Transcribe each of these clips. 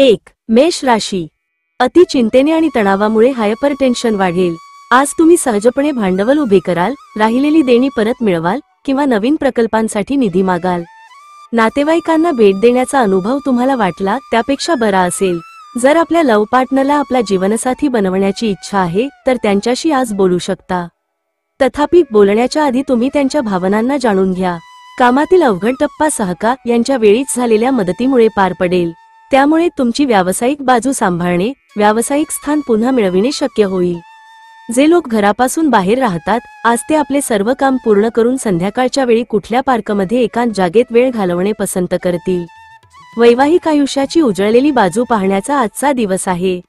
1. मेष राशी. अति चिंतेने आणि तणावामुळे हायपरटेन्शन वाढेल. आज तुम्ही सहजपणे भांडवल उभे कराल, राहिलेली देणी परत मिळवाल किंवा नवीन प्रकल्पांसाठी निधी मागाल. नातेवाईकांना भेट देण्याचा अनुभव तुम्हाला वाटला त्यापेक्षा बरा असेल. जर आपल्या लव्ह पार्टनरला आपला जीवनसाथी बनवण्याची इच्छा आहे तर त्यांच्याशी आज बोलू शकता. तथापि बोलण्याच्या आधी तुम्ही त्यांच्या भावनांना जाणून घ्या. कामातील अवघड टप्पा सहकार यांच्या वेळीच झालेल्या मदतीमुळे पार पडेल. त्यामुळे तुमची व्यावसायिक बाजू सांभाळणे, व्यावसायिक स्थान पुन्हा मिळविणे शक्य होईल. जे लोक घरापासून बाहेर राहतात, आज ते आपले सर्व काम पूर्ण करून संध्याकाळच्या वेळी कुठल्या पार्कमध्ये एकांत जागेत वेळ घालवणे पसंत करतील. वैवाहिक आयुष्याची उजळलेली बाजू पाहण्याचा आजचा दिवस आहे.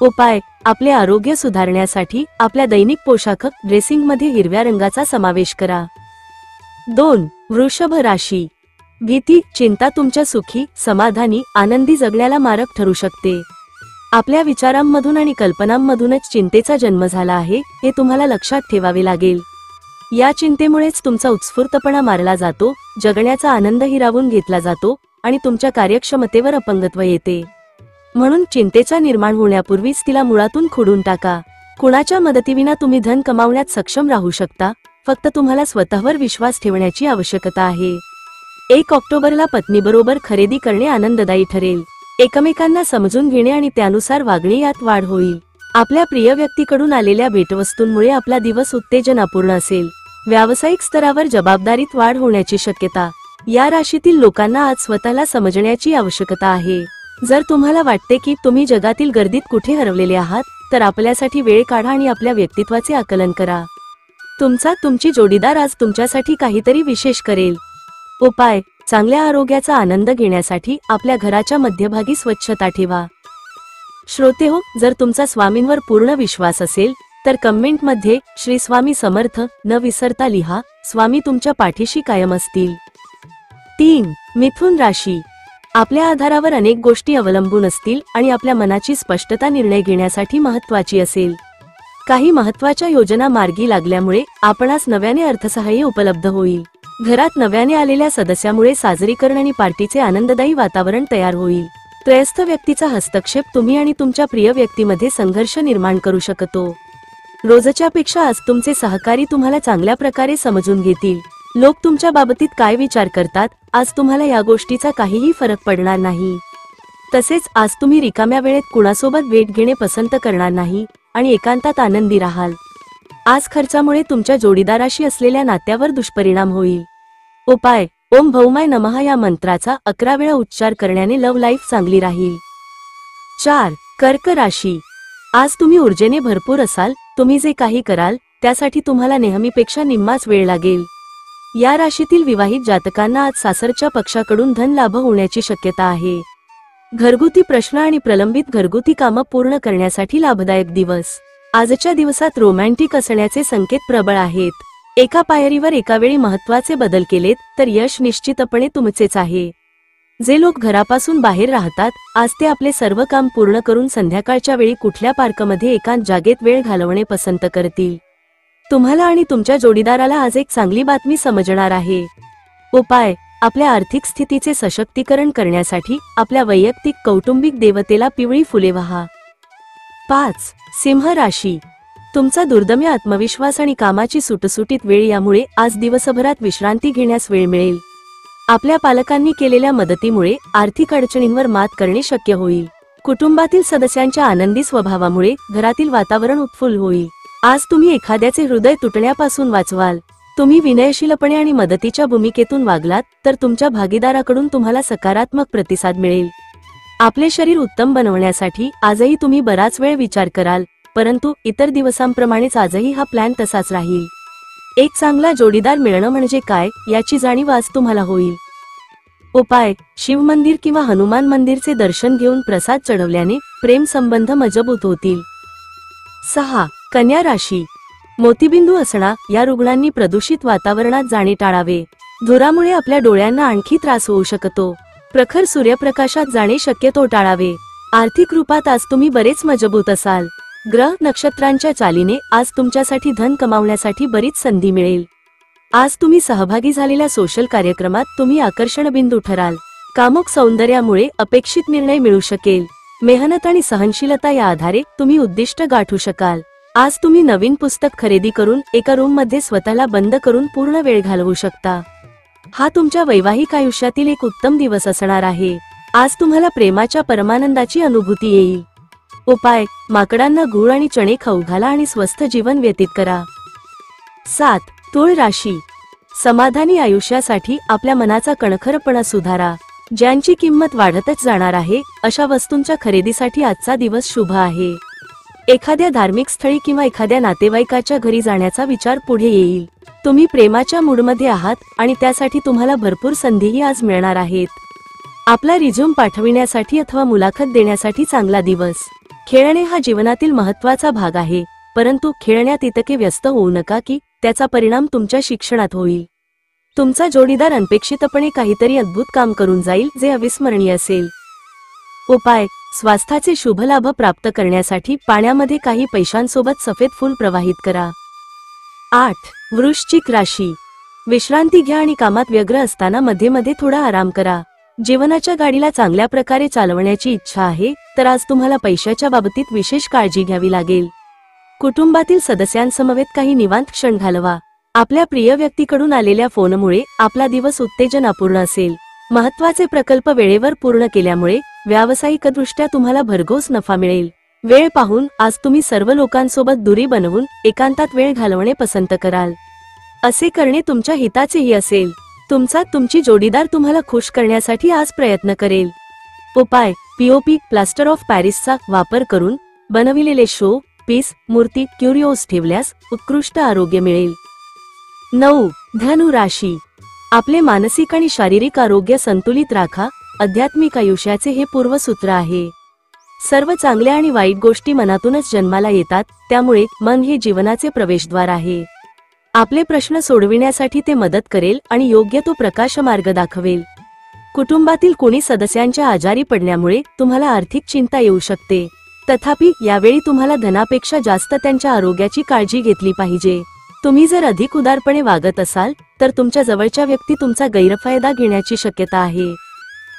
उपाय: आपले आरोग्य सुधारण्यासाठी आपल्या दैनिक पोशाख ड्रेसिंगमध्ये हिरव्या रंगाचा समावेश करा. 2. वृषभ राशी. भीती, चिंता तुमच्या सुखी, समाधानी, आनंदी जगण्याला मारक ठरू शकते. आपल्या विचारांमधून आणि कल्पनांमधूनच चिंतेचा जन्म झाला आहे, हे तुम्हाला लक्षात ठेवावे लागेल. या चिंतेमुळेच तुमचा उत्स्फूर्तपणा मारला जातो, जगण्याचा आनंद हिरावून घेतला जातो आणि तुमच्या कार्यक्षमतेवर अपंगत्व येते. म्हणून चिंतेचा निर्माण होण्यापूर्वीच तिला मुळातून खुडून टाका. कुणाच्या मदतीविना तुम्ही धन कमावण्यात सक्षम राहू शकता. फक्त तुम्हाला स्वतःवर विश्वास ठेवण्याची आवश्यकता आहे. 1 ऑक्टोबरला पत्नीबरोबर खरेदी करणे आनंददायी ठरेल. एकमेकांना समजून घेणे आणि त्यानुसार वागणे यात वाढ होईल. आपल्या प्रिय व्यक्तीकडून आलेल्या भेटवस्तूंमुळे आपला दिवस उत्तेजनापूर्ण असेल. व्यावसायिक स्तरावर जबाबदारीत वाढ होण्याची शक्यता. या राशीतील लोकांना आज स्वतःला समजण्याची आवश्यकता आहे. जर तुम्हाला वाटते की तुम्ही जगातील गर्दीत कुठे हरवलेले आहात, तर आपल्यासाठी वेळ काढा आणि आपल्या व्यक्तित्वाचे आकलन करा. तुमची जोडीदार आज तुमच्यासाठी काहीतरी विशेष करेल. उपाय: चांगल्या आरोग्याचा आनंद घेण्यासाठी आपल्या घराच्या मध्यभागी स्वच्छता ठेवा. श्रोतेहो, जर तुमचा स्वामींवर पूर्ण विश्वास असेल तर कमेंटमध्ये श्री स्वामी समर्थ न विसरता लिहा. स्वामी तुमच्या पाठीशी कायम असतील. 3. मिथुन राशी. आपल्या आधारावर अनेक गोष्टी अवलंबून असतील आणि आपल्या मनाची स्पष्टता निर्णय घेण्यासाठी महत्त्वाची असेल. काही महत्त्वाच्या योजना मार्गी लागल्यामुळे आपणास नव्याने अर्थसहाय्य उपलब्ध होईल. घरात नव्याने आलेल्या सदस्यामुळे साजरीकरण आणि पार्टीचे आनंददायी वातावरण तयार होईल. त्रयस्थ व्यक्तीचा हस्तक्षेप तुम्ही आणि तुमच्या प्रिय व्यक्तीमध्ये संघर्ष निर्माण करू शकतो. रोजच्या पेक्षा आज तुमचे सहकारी तुम्हाला चांगल्या प्रकारे समजून घेतील. लोक तुमच्या बाबतीत काय विचार करतात, आज तुम्हाला या गोष्टीचा काहीही फरक पडणार नाही. तसेच आज तुम्ही रिकाम्या वेळेत कुणासोबत भेट घेणे पसंत करणार नाही आणि एकांतात आनंदी राहाल. आज खर्चामुळे तुमच्या जोडीदाराशी असलेल्या नात्यावर दुष्परिणाम होईल. उपाय: ओम भौमाय नमः या मंत्राचा 11 वेळा उच्चार करण्याने लव्ह लाईफ चांगली राहील. 4. कर्क राशी. आज तुम्ही ऊर्जेने भरपूर असाल. तुम्ही जे काही कराल त्यासाठी तुम्हाला नेहमीपेक्षा निम्माच वेळ लागेल. या राशीतील विवाहित जातकांना आज सासरच्या पक्षाकडून धन लाभ होण्याची शक्यता आहे. घरगुती प्रश्न आणि प्रलंबित घरगुती कामं पूर्ण करण्यासाठी लाभदायक दिवस. आजच्या दिवसात रोमॅन्टिक असण्याचे संकेत प्रबळ आहेत. एका पायरीवर एका वेळी महत्त्वाचे बदल केलेत तर यश निश्चितपणे तुमचेच आहे. जे लोक घरापासून बाहेर राहतात, आज ते आपले सर्व काम पूर्ण करून संध्याकाळच्या वेळी कुठल्या पार्कमध्ये एकांत जागेत वेळ घालवणे पसंत करतील. तुम्हाला आणि तुमच्या जोडीदाराला आज एक चांगली बातमी समजणार आहे. उपाय: आपल्या आर्थिक स्थितीचे सशक्तीकरण करण्यासाठी आपल्या वैयक्तिक कौटुंबिक देवतेला पिवळी फुले वाहा. 5. सिंह राशी. तुमचा दुर्दम्य आत्मविश्वास आणि कामाची सुटसुटीत वेळ यामुळे आज दिवसभरात विश्रांती घेण्यास वेळ मिळेल. आपल्या पालकांनी केलेल्या मदतीमुळे आर्थिक अडचणींवर मात करणे शक्य होईल. कुटुंबातील सदस्यांच्या आनंदी स्वभावामुळे घरातील वातावरण उत्फुल्ल होईल. आज तुम्ही एखाद्याचे हृदय तुटण्यापासून वाचवाल. तुम्ही विनयशीलपणे आणि मदतीच्या भूमिकेतून वागलात तर तुमच्या भागीदाराकडून तुम्हाला सकारात्मक प्रतिसाद मिळेल. आपले शरीर उत्तम बनवण्यासाठी आजही तुम्ही बराच वेळ विचार कराल, परंतु इतर दिवसांप्रमाणेच आजही हा प्लॅन तसाच राहील. एक चांगला जोडीदार मिळणं म्हणजे काय याची जाणीव आज तुम्हाला होईल. उपाय: शिव मंदिर किंवा हनुमान मंदिरचे दर्शन घेऊन प्रसाद चढवल्याने प्रेम संबंध मजबूत होतील. 6. कन्या राशी. मोतीबिंदू असणा या रुग्णांनी प्रदूषित वातावरणात जाणे टाळावे. धुरामुळे आपल्या डोळ्यांना आणखी त्रास होऊ शकतो. प्रखर सूर्यप्रकाशात जाणे शक्यतो टाळावे. आर्थिक रूपात आज तुम्ही बरेच मजबूत असाल. ग्रह नक्षत्रांच्या चालीने आज तुमच्यासाठी धन कमावण्यासाठी बरीच संधी मिळेल. आज तुम्ही सहभागी झालेल्या सोशल कार्यक्रमात तुम्ही आकर्षण बिंदू ठराल. कामुक सौंदर्यामुळे अपेक्षित निर्णय मिळू शकेल. मेहनत आणि सहनशीलता या आधारे तुम्ही उद्दिष्ट गाठू शकाल. आज तुम्ही नवीन पुस्तक खरेदी करून एका रूममध्ये स्वतःला बंद करून पूर्ण वेळ घालवू शकता. हा तुमच्या वैवाहिक आयुष्यातील एक उत्तम दिवस असणार आहे. आज तुम्हाला प्रेमाच्या परमानंदाची अनुभूती येईल. उपाय: माकडांना गूळ आणि चणे खाऊ घाला आणि स्वस्थ जीवन व्यतीत करा. 7. तुळ राशी. समाधानी आयुष्यासाठी आपल्या मनाचा कणखरपणा सुधारा. ज्यांची किंमत वाढतच जाणार आहे अशा वस्तूंच्या खरेदीसाठी आजचा दिवस शुभ आहे. एखाद्या धार्मिक स्थळी किंवा एखाद्या नातेवाईकाच्या घरी जाण्याचा विचार पुढे येईल. तुम्ही प्रेमाच्या मूडमध्ये आहात आणि त्यासाठी तुम्हाला भरपूर संधीही आज मिळणार आहेत. आपला रिझ्यूम पाठविण्यासाठी अथवा मुलाखत देण्यासाठी चांगला दिवस. खेळणे हा जीवनातील महत्त्वाचा भाग आहे, परंतु खेळण्यात इतके व्यस्त होऊ नका की त्याचा परिणाम तुमच्या शिक्षणात होईल. तुमचा जोडीदार अनपेक्षितपणे काहीतरी अद्भुत काम करून जाईल जे अविस्मरणीय असेल. उपाय: स्वास्थ्याचे शुभ लाभ प्राप्त करण्यासाठी पाण्यामध्ये काही पैशांसोबत सफेद फूल प्रवाहित करा. 8. वृश्चिक राशी. विश्रांती घ्या आणि कामात व्यग्र असताना मध्ये मध्ये थोडा आराम करा. जीवनाच्या गाडीला चांगल्या प्रकारे चालवण्याची इच्छा आहे, तर आज तुम्हाला पैशाच्या बाबतीत विशेष काळजी घ्यावी लागेल. कुटुंबातील सदस्यांसमवेत काही निवांत क्षण घालवा. आपल्या प्रिय व्यक्तीकडून आलेल्या फोनमुळे आपला दिवस उत्तेजनापूर्ण असेल. महत्त्वाचे प्रकल्प वेळेवर पूर्ण केल्यामुळे व्यावसायिकदृष्ट्या तुम्हाला भरघोस नफा मिळेल. वेळ पाहून आज तुम्ही सर्व लोकांसोबत दुरी बनवून एकांतात वेळ घालवणे पसंत कराल. असे करणे तुमच्या हिताचेही असेल. तुमची जोडीदार तुम्हाला खुश करण्यासाठी आज प्रयत्न करेल. उपाय: पीओपी प्लास्टर ऑफ पॅरिसचा वापर करून बनविलेले शो पीस मूर्ती क्युरिओस ठेवल्यास उत्कृष्ट आरोग्य मिळेल. 9. धनु राशी. आपले मानसिक आणि शारीरिक आरोग्य संतुलित राखा. आध्यात्मिक आयुष्याचे हे पूर्वसूत्र आहे. सर्व चांगल्या आणि वाईट गोष्टी मनातूनच जन्माला येतात, त्यामुळे मन हे जीवनाचे प्रवेशद्वार आहे. आपले प्रश्न सोडविण्यासाठी ते मदत करेल आणि योग्य तो प्रकाश मार्ग दाखवेल. कुटुंबातील कोणी सदस्यांच्या आजारी पडण्यामुळे तुम्हाला आर्थिक चिंता येऊ शकते. तथापि यावेळी तुम्हाला धनापेक्षा जास्त त्यांच्या आरोग्याची काळजी घेतली पाहिजे. तुम्ही जर अधिक उदारपणे वागत असाल तर तुमच्या जवळच्या व्यक्ती तुमचा गैरफायदा घेण्याची शक्यता आहे.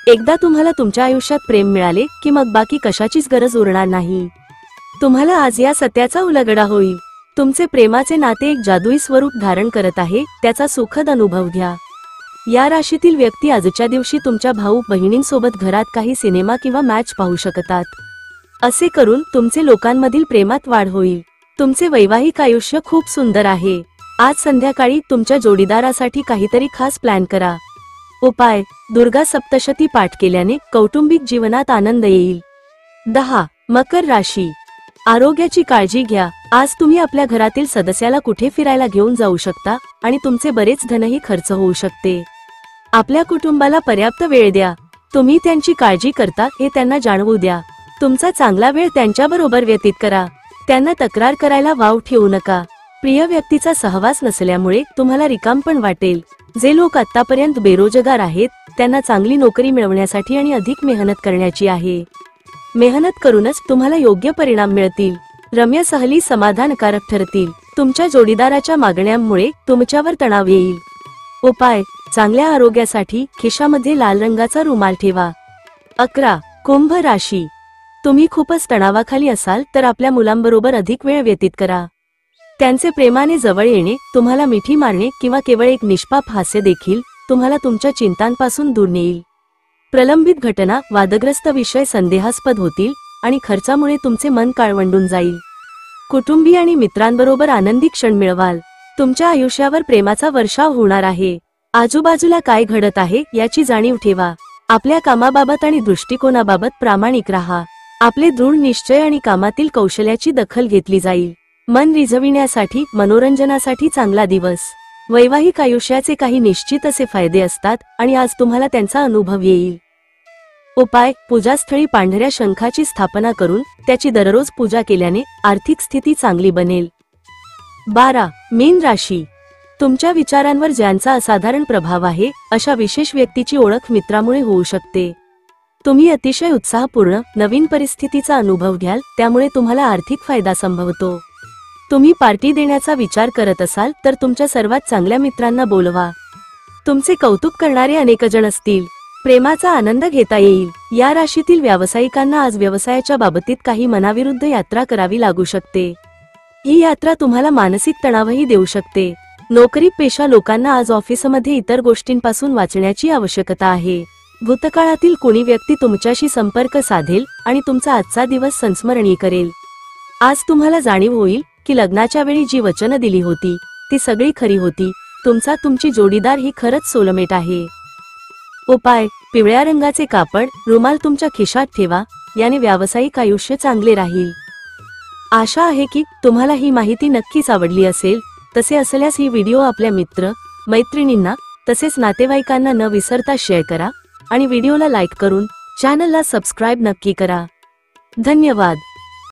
एकदा तुम्हाला तुमच्या आयुष्यात प्रेम मिळाले की मग बाकी कशाचीच गरज उरणार नाही. तुम्हाला आज या सत्याचा उलगडा होईल. तुमचे प्रेमाचे नाते एक जादुई स्वरूप धारण करत आहे, त्याचा सुखद अनुभव घ्या. या राशीतील व्यक्ती आजच्या दिवशी तुमच्या भाऊ बहिणींसोबत घरात काही सिनेमा किंवा मॅच पाहू शकतात. असे करून तुमचे लोकांमधील प्रेमात वाढ होईल. तुमचे वैवाहिक आयुष्य खूप सुंदर आहे. आज संध्याकाळी तुमच्या जोडीदारासाठी काहीतरी खास प्लॅन करा. उपाय: दुर्गा सप्तशती पाठ केल्याने कौटुंबिक जीवनात आनंद येईल. 10. मकर राशी. आरोग्याची काळजी घ्या. आज तुम्ही आपल्या घरातील सदस्याला कुठे फिरायला घेऊन जाऊ शकता आणि तुमचे बरेच धनही खर्च होऊ शकते. आपल्या कुटुंबाला पर्याप्त वेळ द्या. तुम्ही त्यांची काळजी करता हे त्यांना जाणवू द्या. तुमचा चांगला वेळ त्यांच्याबरोबर व्यतीत करा. त्यांना तक्रार करायला वाव ठेवू नका. प्रिय व्यक्तीचा सहवास नसल्यामुळे तुम्हाला रिकामपण वाटेल. जे लोक आतापर्यंत बेरोजगार आहेत त्यांना चांगली नोकरी मिळवण्यासाठी आणि अधिक मेहनत करण्याची आहे. मेहनत करूनच तुम्हाला योग्य परिणाम मिळतील. रम्य सहली समाधानकारक ठरतील. तुमच्या जोडीदाराच्या मागण्यांमुळे तुमच्यावर तणाव येईल. उपाय: चांगल्या आरोग्यासाठी खिशामध्ये लाल रंगाचा रुमाल ठेवा. 11. कुंभ राशी. तुम्ही खूपच तणावाखाली असाल तर आपल्या मुलांबरोबर अधिक वेळ व्यतीत करा. त्यांचे प्रेमाने जवळ येणे, तुम्हाला मिठी मारणे किंवा केवळ एक निष्पाप हास्य देखील तुम्हाला तुमच्या चिंतांपासून दूर नेईल. प्रलंबित घटना, वादग्रस्त विषय संदेहास्पद होतील आणि खर्चामुळे तुमचे मन काळवंडून जाईल. कुटुंबीय आणि मित्रांबरोबर आनंदी क्षण मिळवाल. तुमच्या आयुष्यावर प्रेमाचा वर्षाव होणार आहे. आजूबाजूला काय घडत आहे याची जाणीव ठेवा. आपल्या कामाबाबत आणि दृष्टिकोनाबाबत प्रामाणिक राहा. आपले दृढ निश्चय आणि कामातील कौशल्याची दखल घेतली जाईल. मन रिझविण्यासाठी, मनोरंजनासाठी चांगला दिवस. वैवाहिक आयुष्याचे काही निश्चित असे फायदे असतात आणि आज तुम्हाला त्यांचा अनुभव येईल. उपाय: पूजास्थळी पांढऱ्या शंखाची स्थापना करून त्याची दररोज पूजा केल्याने आर्थिक स्थिती चांगली बनेल. 12. मीन राशी. तुमच्या विचारांवर ज्यांचा असाधारण प्रभाव आहे अशा विशेष व्यक्तीची ओळख मित्रामुळे होऊ शकते. तुम्ही अतिशय उत्साहपूर्ण नवीन परिस्थितीचा अनुभव घ्याल, त्यामुळे तुम्हाला आर्थिक फायदा संभवतो. तुम्ही पार्टी देण्याचा विचार करत असाल तर तुमच्या सर्वात चांगल्या मित्रांना बोलवा. तुमचे कौतुक करणारे अनेक जण असतील. प्रेमाचा आनंद घेता येईल। या राशीतील व्यावसायिकांना आज व्यवसायाच्या बाबतीत काही मनाविरुद्ध यात्रा करावी लागू शकते। ही यात्रा तुम्हाला मानसिक तणावही देऊ शकते। नोकरी पेशा लोकांना आज ऑफिसमध्ये इतर गोष्टींपासून वाचण्याची आवश्यकता आहे। भूतकाळातील कोणी व्यक्ती तुमच्याशी संपर्क साधेल आणि तुमचा आजचा दिवस संस्मरणीय करेल। आज तुम्हाला जाणीव होईल की लग्नाच्या वेळी जी वचनं दिली होती ती सगळी खरी होती। तुमची जोडीदार ही खरंच सोलमेट आहे। उपाय: पिवळ्या रंगाचे कापड रुमाल तुमच्या खिशात ठेवा, याने व्यावसायिक आयुष्य चांगले राहील। आशा आहे की तुम्हाला ही माहिती नक्कीच आवडली असेल। तसे असल्यास ही व्हिडिओ आपल्या मित्र मैत्रिणींना तसेच नातेवाईकांना न विसरता शेअर करा आणि व्हिडिओला लाईक करून चॅनलला सबस्क्राईब नक्की करा। धन्यवाद।